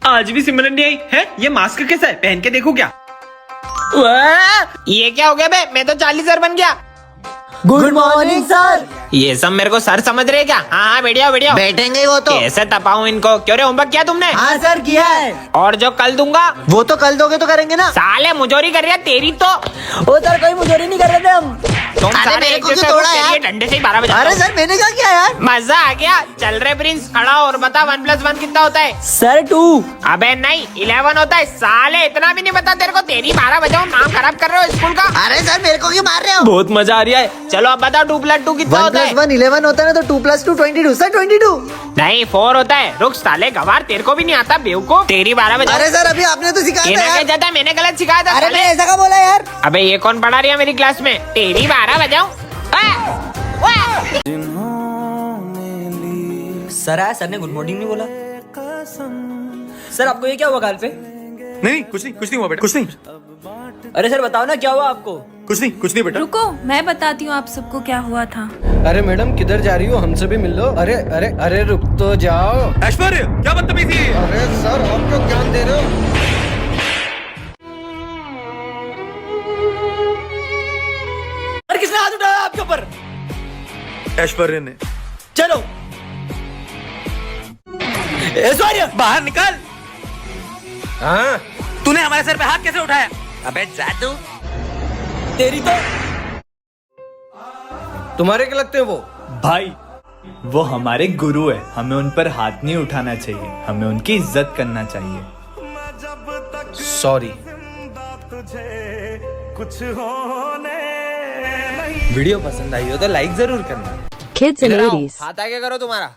आज भी सिमरन नहीं आई है। ये मास्क कैसा है, पहन के देखो क्या। ये क्या हो गया बे, मैं तो 40 सर बन गया। Good morning sir. ये सब मेरे को सर समझ रहे क्या? हाँ बढ़िया बढ़िया बैठेंगे वो तो। कैसे तपाऊं इनको? क्यों रे, होमवर्क किया तुमने? हाँ सर किया है। और जो कल दूंगा वो तो कल दोगे तो करेंगे ना। साले मुजोरी कर रहा तेरी तो। ओ सर कोई मुजोरी नहीं कर रहे थे हम। तुम अरे सारे मेरे एक को जैसे क्यों हो, तोड़ा तेरी यार? ये डंडे से ही 12 बजे। अरे सर मैंने क्या किया यार? मजा आ गया। चल रहे प्रिंस, खड़ा और बता 1+1 कितना होता है? सर 2। अबे नहीं 11 होता है। साले इतना भी नहीं पता तेरे को? तेरी 12 बजे नाम खराब कर रहे हो स्कूल का। अरे सर मेरे को क्यों मार रहे हो? बहुत मजा आ रहा है। चलो अब बताओ 2+2 कितना होता है? 1+1 11 होता है ना, तो 2+2 22 सर 22। नहीं 4 होता है। रुक साले गवार, तेरे को भी नहीं आता बेवकूफ। तेरी 12 बजे। अरे सर अभी आपने तो सिखाया था यार। जाता मैंने गलत सिखाया था। अरे साले। मैं ऐसा क्या बोला यार? अबे ये कौन पढ़ा रही है मेरी क्लास में? तेरी 12 बजाऊं? सर आया, सर ने गुड मॉर्निंग नहीं बोला। सर आपको ये क्या हुआ गाल पे? नहीं कुछ नहीं हुआ बेटा, कुछ नहीं। अरे सर बताओ ना क्या हुआ आपको? कुछ नहीं बेटा। रुको मैं बताती हूँ आप सबको क्या हुआ था। अरे मैडम किधर जा रही हो? हमसे भी मिल लो। अरे अरे अरे रुक तो जाओ। ऐश्वर्य क्या बदतमीजी है। अरे सर आप क्यों ज्ञान दे रहे हो? अरे किसने हाथ उठाया आपके ऊपर? ऐश्वर्य ने। चलो ऐश्वर्या बाहर निकल। हाँ तूने हमारे सर पे हाथ कैसे उठाया? अबे जा तू। तेरी तो। तुम्हारे क्या लगते हैं वो? भाई वो हमारे गुरु है, हमें उन पर हाथ नहीं उठाना चाहिए, हमें उनकी इज्जत करना चाहिए। सॉरी। वीडियो पसंद आई हो तो लाइक जरूर करना। Kids in 80s. हाथ आगे करो तुम्हारा।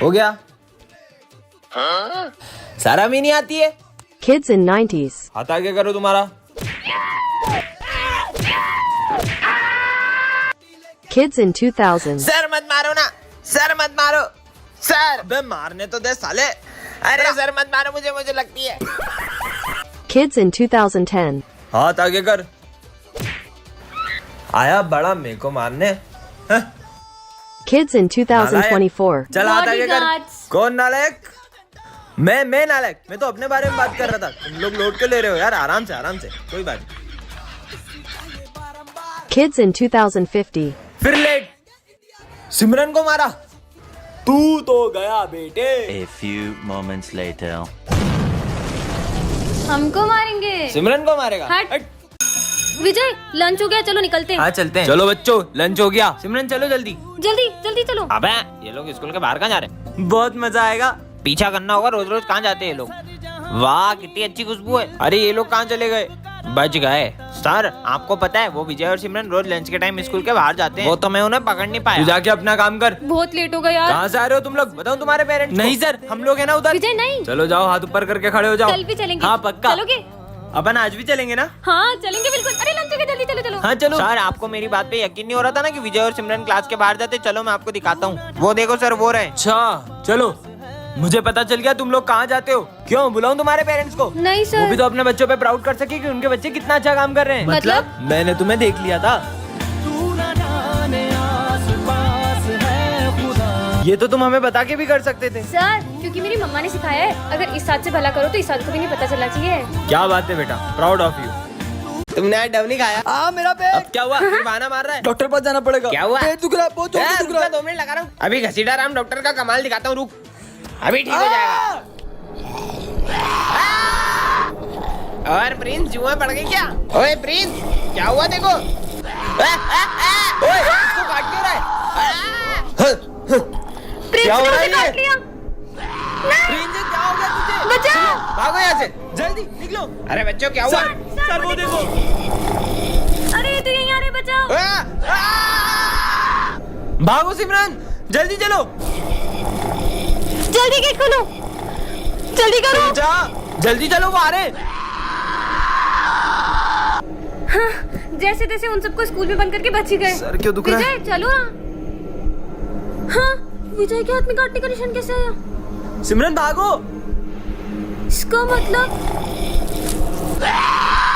हो गया। सारा भी नहीं आती है। Kids in 90s. हाथ आगे करो तुम्हारा। Kids in 2000s. सर मत मारो ना, सर मत मारो। सर बे मारने तो दे साले। अरे सर मत मारो, मुझे लगती है। Kids in 2010. हाथ आगे कर। आया बड़ा मेरे को मारने। Kids in 2024. चल हाथ आगे कर। Bodyguards. कौन नालायक? मैं नालायक? मैं तो अपने बारे में बात कर रहा था। तुम लोग लोट क्यों ले रहे हो यार? आराम से कोई बात नहीं। Kids in 2050. फिर लेट। सिमरन को मारा। तू तो गया बेटे। A few moments later. हमको मारेंगे। सिमरन को मारेगा। हट। विजय लंच हो गया, चलो निकलते हैं। हाँ चलते हैं। चलो बच्चों लंच हो गया। सिमरन चलो जल्दी। जल्दी जल्दी चलो। अबे ये लोग स्कूल के बाहर कहाँ जा रहे हैं? बहुत मजा आएगा। पीछा करना होगा। रोज रोज कहाँ जाते हैं ये लोग? वाह कितनी अच्छी खुशबू है। अरे ये लोग कहाँ चले गए? बच गए। सर आपको पता है वो विजय और सिमरन रोज लंच के टाइम स्कूल के बाहर जाते हैं। वो तो मैं उन्हें पकड़ नहीं तू पाया। जाके अपना काम कर। बहुत लेट हो गया यार। कहाँ से आ रहे हो तुम लोग? बताओ तुम्हारे पेरेंट्स। नहीं सर हम लोग है ना उधर। विजय नहीं। चलो जाओ, हाथ ऊपर करके खड़े हो जाओ। कल भी चलेंगे। हाँ पक्का। चलोगे? अपन आज भी चलेंगे ना? हाँ चलेंगे बिल्कुल। अरे लंच हो गया, जल्दी चलो चलो। हाँ चलो। सर आपको मेरी बात पे यकीन नहीं हो रहा था ना कि विजय और सिमरन क्लास के बाहर जाते? चलो मैं आपको दिखाता हूँ। वो देखो सर वो रहे। अच्छा चलो। मुझे पता चल गया तुम लोग कहाँ जाते हो। क्यों बुलाऊं तुम्हारे पेरेंट्स को? नहीं वो सर। भी तो अपने बच्चों पे प्राउड कर सके कि उनके बच्चे कितना अच्छा काम कर रहे हैं। मतलब? मैंने तुम्हें देख लिया था। ये तो तुम हमें बता के भी कर सकते थे। सर क्योंकि मेरी मम्मा ने सिखाया है, अगर इस साथ से भला करो तो इस साथ को भी नहीं पता चलना चाहिए। क्या बात है बेटा, प्राउड ऑफ यू। तुमने आज डब नहीं खाया? हाँ मेरा पेट। अब क्या हुआ? फिर बहाना मार रहा है। डॉक्टर पास जाना पड़ेगा। क्या हुआ? पेट दुख रहा है, बहुत जोर से दुख रहा है। 2 मिनट लगा रहा हूँ। अभी घसीटा राम डॉक्टर का कमाल दिखाता हूँ, रुक। अभी ठीक हो जाएगा। और प्रिंस जुआ पड़ गई क्या? ओए प्रिंस क्या हुआ देखो। ओए इसको काट क्यों रहा है? क्या हो रहा है काट लिया। प्रिंस क्या हो गया तुझे? बचाओ। भागो यहाँ से जल्दी निकलो। अरे बच्चों क्या हुआ? सर वो देखो। अरे तू यहीं आ रहे, बचाओ। भागो सिमरन जल्दी चलो। जल्दी गेट खोलो, जल्दी करो। जा जल्दी चलो, वो आ रहे। हाँ, जैसे तैसे उन सबको स्कूल में बंद करके बच ही गए। सर क्यों दुख रहा है? विजय चलो ना। हाँ विजय के हाथ में काटने का निशान कैसे आया? सिमरन भागो। इसका मतलब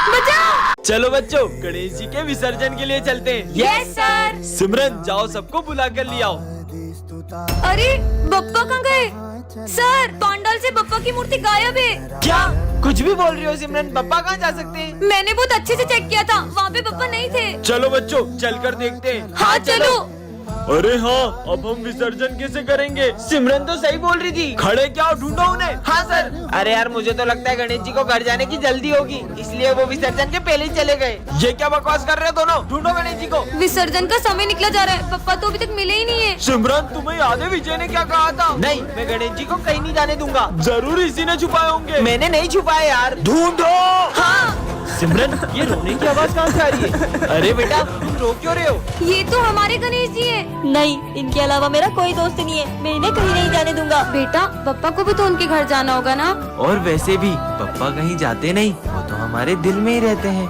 बचाओ। चलो बच्चों गणेश जी के विसर्जन के लिए चलते हैं। Yes sir. सिमरन जाओ सबको बुला कर ले आओ। अरे बप्पा कहाँ गए? सर पांडाल से बप्पा की मूर्ति गायब है। क्या कुछ भी बोल रही हो सिमरन? पप्पा कहाँ जा सकते हैं? मैंने बहुत अच्छे से चेक किया था, वहाँ पे बप्पा नहीं थे। चलो बच्चों चलकर देखते हैं। हाँ चलो। अरे हाँ, अब हम विसर्जन कैसे करेंगे? सिमरन तो सही बोल रही थी। खड़े क्या हो, ढूंढो उन्हें। हाँ सर। अरे यार मुझे तो लगता है गणेश जी को घर जाने की जल्दी होगी, इसलिए वो विसर्जन के पहले ही चले गए। ये क्या बकवास कर रहे हो दोनों? ढूंढो गणेश जी को। विसर्जन का समय निकला जा रहा है, पप्पा तो अभी तक मिले ही नहीं है। सिमरन तुम्हें याद है विजय ने क्या कहा था? नहीं, मैं गणेश जी को कहीं नहीं जाने दूंगा। जरूर इसी ने छुपाए होंगे। मैंने नहीं छुपाया यार। ढूंढो। हाँ सिमरन ये रोने की आवाज कहाँ से आ रही है? अरे बेटा तुम रो क्यों रहे हो? ये तो हमारे गणेश जी है। नहीं, इनके अलावा मेरा कोई दोस्त नहीं है, मैं इन्हें कहीं नहीं जाने दूंगा। बेटा पप्पा को भी तो उनके घर जाना होगा ना। और वैसे भी पापा कहीं जाते नहीं, वो तो हमारे दिल में ही रहते हैं।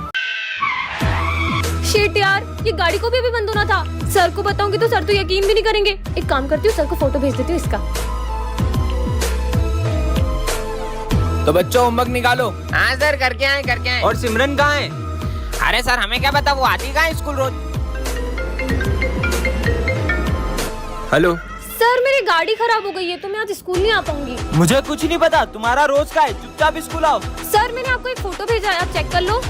शिट यार, ये गाड़ी को भी अभी बंद होना था। सर को बताऊंगी तो सर तो यकीन भी नहीं करेंगे। एक काम करती हूँ, सर को फोटो भेज देती हूँ इसका। तो बच्चों होमवर्क निकालो। हाँ सर करके आए। और सिमरन कहाँ है? अरे सर हमें क्या पता, वो आती कहाँ है स्कूल रोज। हेलो सर मेरी गाड़ी खराब हो गई है तो मैं आज स्कूल नहीं आ पाऊंगी। मुझे कुछ नहीं पता, तुम्हारा रोज का है, चुपचाप स्कूल आओ। सर मैंने आपको एक फोटो भेजा है, आप चेक कर लो।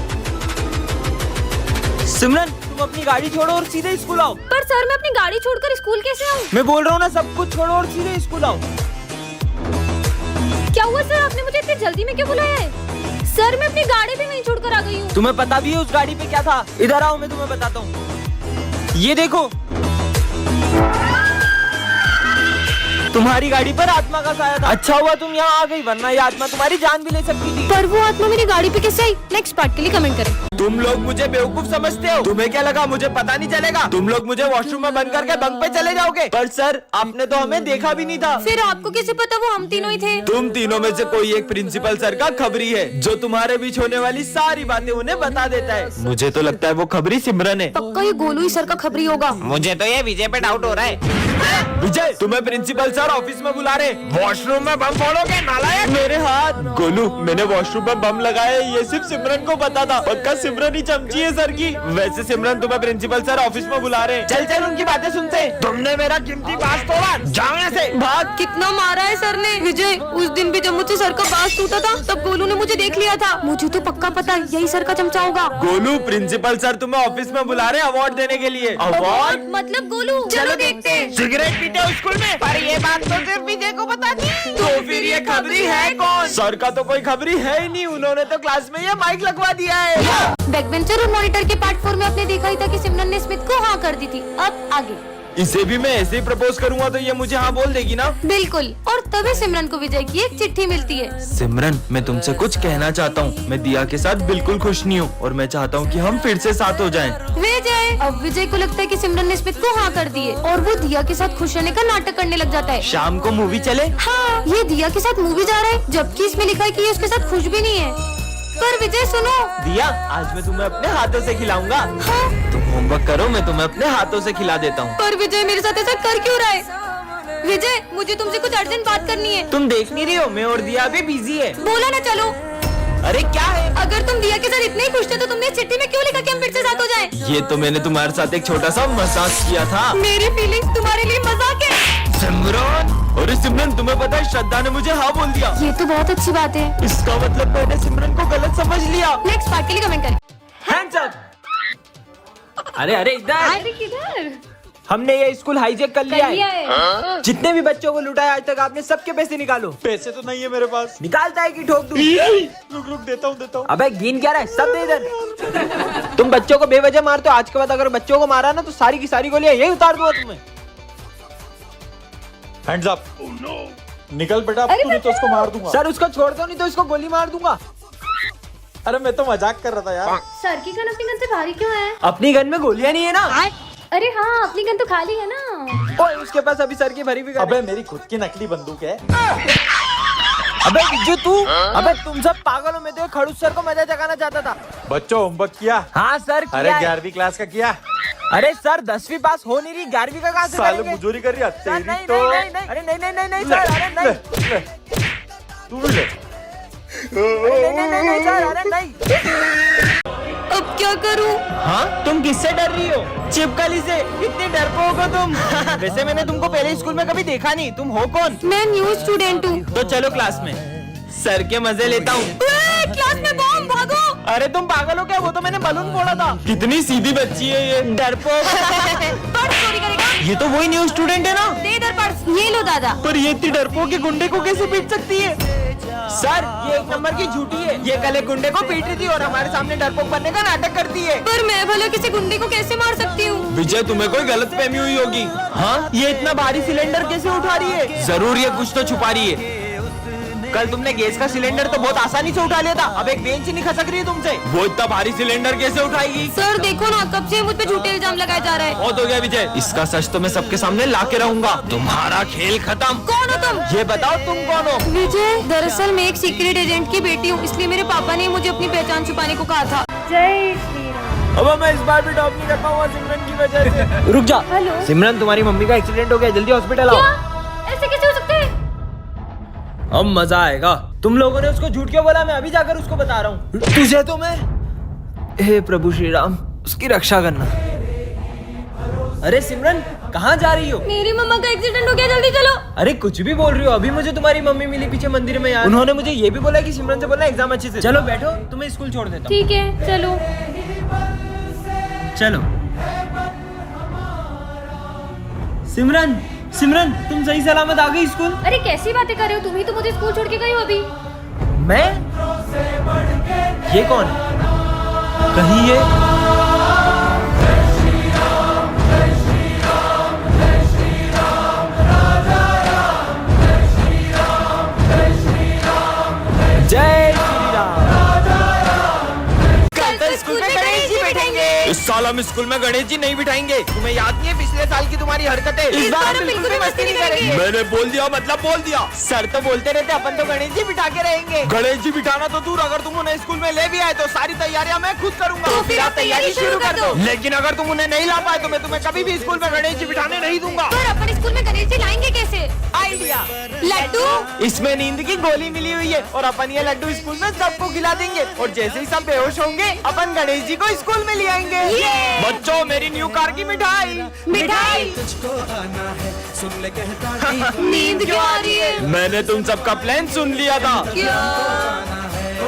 सिमरन तुम अपनी गाड़ी छोड़ो और सीधे स्कूल आओ। पर सर मैं अपनी गाड़ी छोड़कर स्कूल कैसे आऊँ? मैं बोल रहा हूँ ना, सब कुछ छोड़ो और सीधे स्कूल आओ। क्या हुआ सर, आपने मुझे इतनी जल्दी में क्यों बुलाया है? सर मैं अपनी गाड़ी भी वहीं छोड़कर आ गई हूँ। तुम्हें पता भी है उस गाड़ी पे क्या था? इधर आओ मैं तुम्हें बताता हूँ। ये देखो तुम्हारी गाड़ी पर आत्मा का साया था। अच्छा हुआ तुम यहाँ आ गई, वरना ये आत्मा तुम्हारी जान भी ले सकती थी। पर वो आत्मा मेरी गाड़ी पे कैसे आई? नेक्स्ट पार्ट के लिए कमेंट करें। तुम लोग मुझे बेवकूफ समझते हो। तुम्हें क्या लगा मुझे पता नहीं चलेगा? तुम लोग मुझे वॉशरूम में बंद करके बंक पे चले जाओगे। पर सर आपने तो हमें देखा भी नहीं था। फिर आपको कैसे पता वो हम तीनों ही थे? तुम तीनों में से कोई एक प्रिंसिपल सर का खबरी है, जो तुम्हारे बीच होने वाली सारी बातें उन्हें बता देता है। मुझे तो लगता है वो खबरी सिमरन है। पक्का ये गोलू ही सर का खबरी होगा। मुझे तो ये विजय पे डाउट हो रहा है। विजय तुम्हें प्रिंसिपल सर ऑफिस में बुला रहे। वॉशरूम में बम फोड़ोगे नालायक। मेरे हाथ। गोलू मैंने वॉशरूम में बम लगाया, ये सिर्फ सिमरन को पता था। पक्का सिमरन ही चमची है सर की। वैसे सिमरन तुम्हें प्रिंसिपल सर ऑफिस में बुला रहे। चल चल उनकी बातें सुनते। तुमने मेरा कीमती बांस तोड़ा, जाओ यहाँ से। भाग। कितना मारा है सर ने। विजय उस दिन भी जब मुझसे सर का बांस टूटा था तब गोलू ने मुझे देख लिया था। मुझे तो पक्का पता यही सर का चमचा होगा। गोलू प्रिंसिपल सर तुम्हें ऑफिस में बुला रहे अवार्ड देने के लिए। अवार्ड मतलब गोलू। चलो देखते हैं। सिगरेट पीते हो स्कूल में? पर ये बात तो सिर्फ विजय को पता थी। तो फिर ये खबरी है कौन? सर का तो कोई खबरी है ही नहीं, उन्होंने तो क्लास में ये माइक लगवा दिया है। बैकबेंचर और मॉनिटर के पार्ट 4 में आपने देखा ही था कि सिमरन ने स्मिथ को हाँ कर दी थी। अब आगे इसे भी मैं ऐसे ही प्रपोज करूंगा तो ये मुझे हाँ बोल देगी ना? बिल्कुल। और तभी सिमरन को विजय की एक चिट्ठी मिलती है। सिमरन मैं तुमसे कुछ कहना चाहता हूँ। मैं दिया के साथ बिल्कुल खुश नहीं हूँ और मैं चाहता हूँ कि हम फिर से साथ हो जाएं। विजय। अब विजय को लगता है कि सिमरन ने स्मिथ को हाँ कर दी है और वो दिया के साथ खुश रहने का नाटक करने लग जाता है। शाम को मूवी चले? हाँ ये दिया के साथ मूवी जा रहा है, जबकि इसमें लिखा है कि ये उसके साथ खुश भी नहीं है। पर विजय सुनो। दिया आज मैं तुम्हें अपने हाथों से खिलाऊंगा। हाँ? तुम होमवर्क करो, मैं तुम्हें अपने हाथों से खिला देता हूँ। पर विजय मेरे साथ ऐसा कर क्यों रहा है? विजय मुझे तुमसे कुछ अर्जेंट बात करनी है। तुम देख नहीं रही हो, मैं और दिया भी बिजी है। बोला ना चलो। अरे क्या है? अगर तुम दिया के साथ इतने ही खुश थे तो तुमने इस चिट्ठी में क्यों लिखा कि हम फिर से साथ हो जाएं? ये तो मैंने तुम्हारे साथ एक छोटा सा मजाक किया था। मेरी फीलिंग्स तुम्हारे लिए मजाक है। सिमरन। अरे सिमरन तुम्हें पता है श्रद्धा ने मुझे हाँ बोल दिया। ये तो बहुत अच्छी बात है। इसका मतलब मैंने सिमरन को गलत समझ लिया। नेक्स्ट पार्ट के लिए कमेंट करें। Hands up. अरे इधर। अरे किधर? हमने ये स्कूल हाईजैक कर लिया लिया है। है। जितने भी बच्चों को लुटाया आज तक आपने, सबके पैसे निकालो। पैसे तो नहीं है मेरे पास। निकालता है कि ठोक दूं? रुक देता हूँ। अबे गिन क्या रहा है, सब दे इधर। तुम बच्चों को बेवजह मारते हो, आज के बाद अगर बच्चों को मारा ना तो सारी की सारी गोलियां यही उतार दूंगा तुम्हें। Hands up. निकल बेटा, तूने तो उसको मार दूंगा। सर उसको छोड़ दो नहीं तो इसको गोली मार दूंगा। अरे मैं तो मजाक कर रहा था यार। सर की गन अपनी गन से भारी क्यों है? अपनी गन में गोलियां नहीं है ना। अरे हाँ अपनी गन तो खाली है ना। ओए उसके पास अभी सर की भरी भी गन है। अबे मेरी खुद की नकली बंदूक है। अबे बिज्जू तू, अबे तुम सब पागल हो। मैं तो खड़ूस सर को मजा जगाना चाहता था। बच्चों होमवर्क किया? हाँ सर अरे किया है। 11वीं क्लास का किया? अरे सर 10वीं पास हो नहीं रही, 11वीं का कहाँ से साले करेंगे? मुजूरी कर रही है सर, तेरी नहीं, तो। नहीं, नहीं, अरे नहीं सर, अरे नहीं। तू भी ले। नहीं सर, अरे नहीं। अब क्या करूं? हाँ, तुम किससे डर रही हो? चिपकली से। इतनी डरपोक हो तुम। वैसे मैंने तुमको पहले स्कूल में कभी देखा नहीं। तुम हो कौन? मैं न्यू स्टूडेंट हूँ। तो चलो क्लास में, सर के मजे लेता हूँ। क्लास में बॉम्ब, भागो। अरे तुम पागल हो क्या? वो तो मैंने बलून फोड़ा था। कितनी सीधी बच्ची है ये, डरपोक। पर्स चोरी करेगा? ये तो वही न्यू स्टूडेंट है ना? दे इधर पर्स। ये लो दादा। पर ये इतनी डरपोक के गुंडे को कैसे पीट सकती है? सर, ये एक नंबर की झूठी है। ये कल एक गुंडे को पीट रही थी और हमारे सामने डरपोक बनने का नाटक करती है। पर मैं भला किसी गुंडे को कैसे मार सकती हूँ? विजय, तुम्हें कोई गलतफहमी हुई होगी। हाँ, ये इतना भारी सिलेंडर कैसे उठा रही है? जरूर ये कुछ तो छुपा रही है। कल तुमने गैस का सिलेंडर तो बहुत आसानी से उठा लिया था, अब एक बेंच नहीं खसक रही है तुमसे। वो इतना भारी सिलेंडर कैसे उठाएगी? सर देखो ना, कब से मुझ पे झूठे इल्जाम लगाए जा रहे हैं। बहुत हो गया विजय, इसका सच तो मैं सबके सामने ला के रहूंगा। तुम्हारा खेल खत्म। कौन हो तुम? ये बताओ तुम कौन हो? विजय, दरअसल मैं एक सीक्रेट एजेंट की बेटी हूँ, इसलिए मेरे पापा ने मुझे अपनी पहचान छुपाने को कहा था। जय श्री राम। अब मैं इस बार भी टॉप नहीं कर पाऊंगा सिमरन की वजह से। रुक जा। हेलो। सिमरन, तुम्हारी मम्मी का एक्सीडेंट हो गया, जल्दी हॉस्पिटल आओ। ऐसे कैसे हो सकते हैं? अब मजा आएगा। तुम लोगों ने उसको झूठ क्यों बोला? मैं अभी जाकर उसको बता रहा हूँ। तुझे तो मैं, हे प्रभु श्री राम, उसकी रक्षा करना। अरे सिमरन, कहाँ जा रही हो? मेरी मम्मा का एक्सीडेंट हो गया, जल्दी चलो। अरे कुछ भी बोल रही हो? अभी मुझे तुम्हारी मम्मी मिली पीछे मंदिर में यार। उन्होंने मुझे ये भी बोला कि सिमरन से बोलना एग्जाम अच्छे से। चलो बैठो, तुम्हें स्कूल छोड़ देता हूँ। ठीक है, चलो। चलो। सिमरन, सिमरन, तुम सही सलामत आ गई स्कूल? अरे कैसी बातें कर रहे हो? तुम ही तो मुझे स्कूल छोड़ के गई हो अभी। मैं? ये कौन है? कहीं ये जय श्री राम। कल तो स्कूल में गणेश जी बैठेंगे। इस साल हम स्कूल में गणेश जी नहीं बिठाएंगे। तुम्हें याद नहीं है पिछले साल की तुम्हारी हरकतें? इस बार हम बिल्कुल भी मस्ती नहीं करेंगे। मैंने बोल दिया मतलब बोल दिया। सर तो बोलते रहते अपन तो गणेश जी बिठा के रहेंगे। गणेश जी बिठाना तो दूर, अगर तुम उन्हें स्कूल में ले भी आए तो सारी तैयारियां मैं खुद करूंगा। तो फिर आप तैयारी शुरू कर दो। लेकिन अगर तुम उन्हें नहीं ला पाए तो मैं तुम्हें कभी भी स्कूल में गणेश जी बिठाने नहीं दूंगा। पर अपन स्कूल में गणेश जी लाएंगे कैसे? आइडिया, लड्डू। इसमें नींद की गोली मिली हुई है और अपन ये लड्डू स्कूल में सबको खिला देंगे और जैसे ही सब बेहोश होंगे अपन गणेश जी को स्कूल में ले आएंगे। बच्चों, मेरी न्यू कार की मिठाई। मिठाई। नींद क्यों आ रही है? मैंने तुम सबका प्लान सुन लिया था। क्या?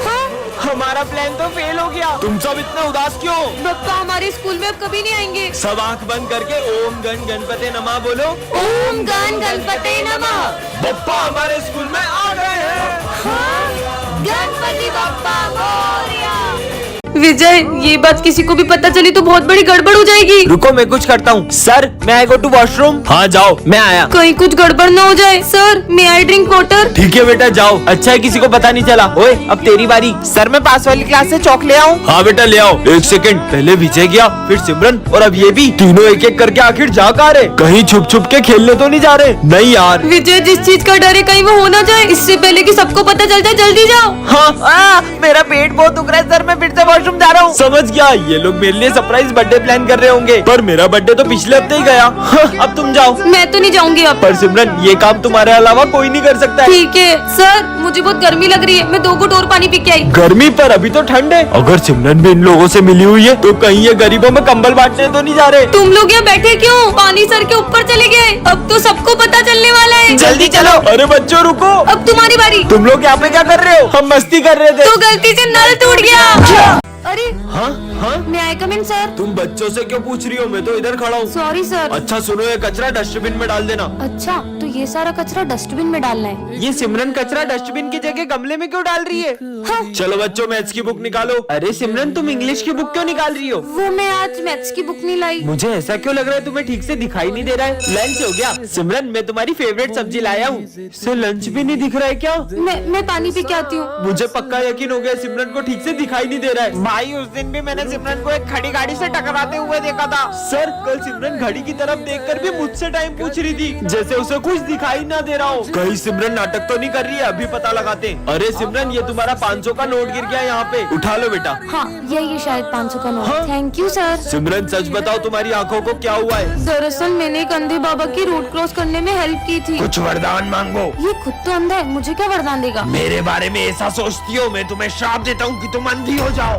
हाँ? हमारा प्लान तो फेल हो गया। तुम सब इतने उदास क्यों? पप्पा हमारे स्कूल में अब कभी नहीं आएंगे। सब आंख बंद करके ओम गण गणपते नमः बोलो। ओम गण गणपते नमः। बप्पा हमारे स्कूल में आ गए हैं। हाँ? गणपति बप्पा मोरया। विजय, ये बात किसी को भी पता चली तो बहुत बड़ी गड़बड़ हो जाएगी। रुको, मैं कुछ करता हूँ। सर, मैं आई गो टू वॉशरूम। हाँ जाओ। मैं आया। कहीं कुछ गड़बड़ ना हो जाए। सर, मैं आई ड्रिंक वाटर। ठीक है बेटा, जाओ। अच्छा है किसी को पता नहीं चला। ओए, अब तेरी बारी। सर, मैं पास वाली क्लास से चौक ले आऊँ? हाँ बेटा ले आओ। एक सेकंड, पहले विजय गया, फिर सिमरन और अब ये भी। तीनों एक एक करके आखिर जा कहाँ रहे? कहीं छुप छुप के खेलने तो नहीं जा रहे? नहीं यार। विजय, जिस चीज का डर है कहीं वो हो ना जाए, इससे पहले कि सबको पता चल जाए, जल्दी जाओ। हाँ, मेरा पेट बहुत दुख रहा है सर, मैं फिर से वॉशरूम जा रहा हूँ। समझ गया, ये लोग मेरे लिए सरप्राइज बर्थडे प्लान कर रहे होंगे, पर मेरा बर्थडे तो पिछले हफ्ते ही गया। हाँ, अब तुम जाओ। मैं तो नहीं जाऊंगी अब। पर सिमरन, ये काम तुम्हारे अलावा कोई नहीं कर सकता है। ठीक है सर, मुझे बहुत गर्मी लग रही है, मैं 2 घूंट और पानी पी के आई। गर्मी? पर अभी तो ठंड है। अगर सिमरन भी इन लोगों से मिली हुई है तो कहीं ये गरीबों में कंबल बांटने तो नहीं जा रहे? तुम लोग यहाँ बैठे क्यों? पानी सर के ऊपर चले गए, अब तो सबको पता चलने वाला है। जल्दी चलो। अरे बच्चों रुको, अब तुम्हारी बारी। तुम लोग यहाँ पे क्या कर रहे हो? हम मस्ती कर रहे थे। तो गलती से नल टूट गया। अरे हाँ हाँ, मैं आई कम इन सर? तुम बच्चों से क्यों पूछ रही हो? मैं तो इधर खड़ा हूँ। Sorry sir. अच्छा सुनो, ये कचरा डस्टबिन में डाल देना। अच्छा, तो ये सारा कचरा डस्टबिन में डालना है। ये सिमरन कचरा डस्टबिन की जगह गमले में क्यों डाल रही है? हाँ। चलो बच्चों, मैथ्स की बुक निकालो। अरे सिमरन, तुम इंग्लिश की बुक क्यों निकाल रही हो? वो मैं आज मैथ्स की बुक नहीं लाई। मुझे ऐसा क्यों लग रहा है तुम्हें ठीक से दिखाई नहीं दे रहा है? लंच हो गया? सिमरन, मैं तुम्हारी फेवरेट सब्जी लाया हूँ। इससे लंच भी नहीं दिख रहा है क्या? मैं पानी पी के आती हूँ। मुझे पक्का यकीन हो गया, सिमरन को ठीक से दिखाई नहीं दे रहा है। भाई, उस दिन भी मैंने सिमरन को एक खड़ी गाड़ी से टकराते हुए देखा था। सर, कल सिमरन घड़ी की तरफ देखकर भी मुझसे टाइम पूछ रही थी, जैसे उसे कुछ दिखाई ना दे रहा हो। कहीं सिमरन नाटक तो नहीं कर रही है? अभी पता लगाते हैं। अरे सिमरन, ये तुम्हारा 500 का नोट गिर गया यहाँ पे, उठा लो बेटा। हाँ, यही शायद 500 का नोट। हाँ? Thank you sir. सिमरन सच बताओ, तुम्हारी आंखों को क्या हुआ है? दरअसल मैंने एक अंधे बाबा की रोड क्रॉस करने में हेल्प की थी। कुछ वरदान मांगो। ये खुद तो अंधा है, मुझे क्या वरदान देगा? मेरे बारे में ऐसा सोचती हो? मैं तुम्हें श्राप देता हूँ कि तुम अंधी हो जाओ।